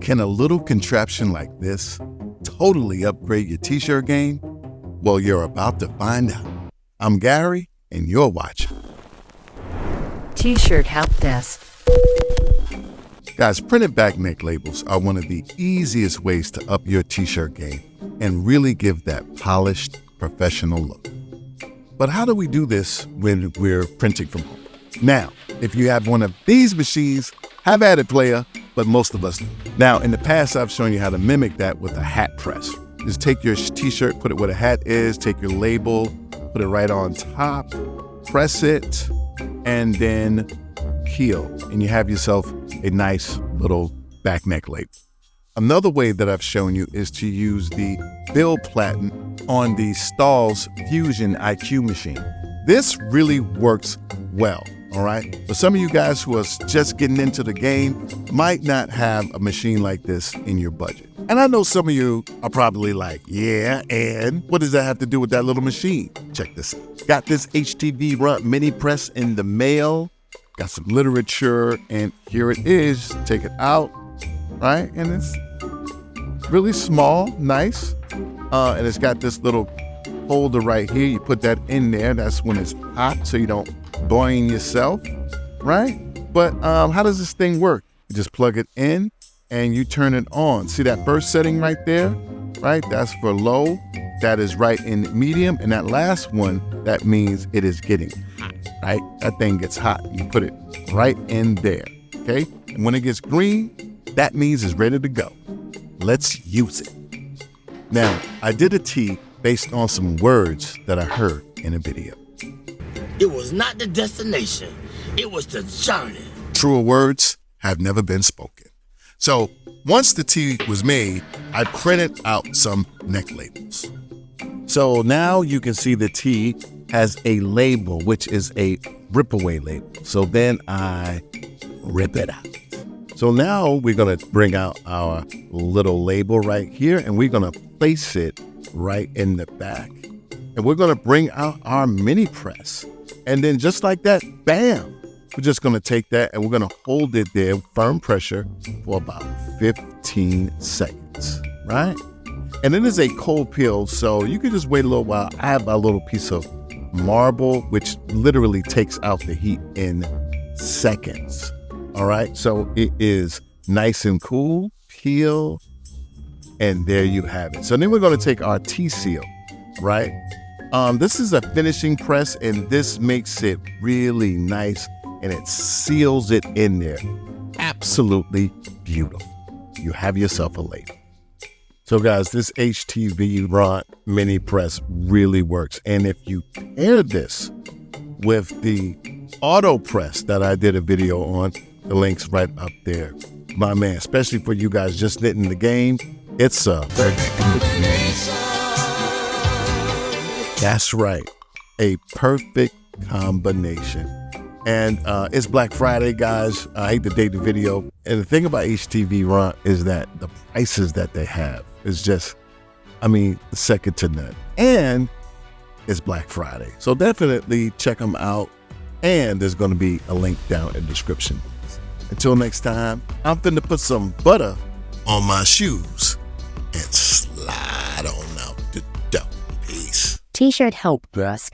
Can a little contraption like this totally upgrade your t-shirt game? Well, you're about to find out. I'm Gary, and you're watching T-shirt Help Desk. Guys, printed back neck labels are one of the easiest ways to up your t-shirt game and really give that polished, professional look. But how do we do this when we're printing from home? Now, if you have one of these machines, have at it, player, but most of us do. Now, in the past, I've shown you how to mimic that with a hat press. Just take your t-shirt, put it where the hat is, take your label, put it right on top, press it, and then keel, and you have yourself a nice little back neck label. Another way that I've shown you is to use the bill platen on the Stahl's Fusion IQ machine. This really works well, all right? For some of you guys who are just getting into the game, might not have a machine like this in your budget. And I know some of you are probably like, yeah, and what does that have to do with that little machine? Check this out. Got this HTVRONT mini press in the mail, got some literature, and here it is. Take it out, right? And it's really small, nice. And it's got this little holder right here. You put that in there. That's when it's hot, so you don't burn yourself, right? But how does this thing work? You just plug it in and you turn it on. See that first setting right there, right? That's for low. That is right in medium. And that last one, that means it is getting hot, right? That thing gets hot. You put it right in there, okay? And when it gets green, that means it's ready to go. Let's use it. Now, I did a tee based on some words that I heard in a video. It was not the destination, it was the journey. Truer words have never been spoken. So once the tee was made, I printed out some neck labels. So now you can see the tee has a label, which is a rip away label. So then I rip it out. So now we're gonna bring out our little label right here, and we're gonna place it right in the back. And we're gonna bring out our mini press. And then just like that, bam, we're just gonna take that and we're gonna hold it there, firm pressure, for about 15 seconds, right? And it is a cold peel, so you can just wait a little while. I have a little piece of marble, which literally takes out the heat in seconds, all right? So it is nice and cool, peel, and there you have it. So then we're gonna take our T-seal, right? This is a finishing press, and this makes it really nice, and it seals it in there. Absolutely beautiful. You have yourself a label. So guys, this HTVRONT mini press really works. And if you pair this with the auto press that I did a video on, the link's right up there. My man, especially for you guys just getting the game, it's a That's right, a perfect combination. And it's Black Friday, guys. I hate to date the video. And the thing about HTVRONT is that the prices that they have is just, second to none. And it's Black Friday. So definitely check them out. And there's going to be a link down in the description. Until next time, I'm finna put some butter on my shoes and slide on out the door. Peace. T-shirt Help Desk.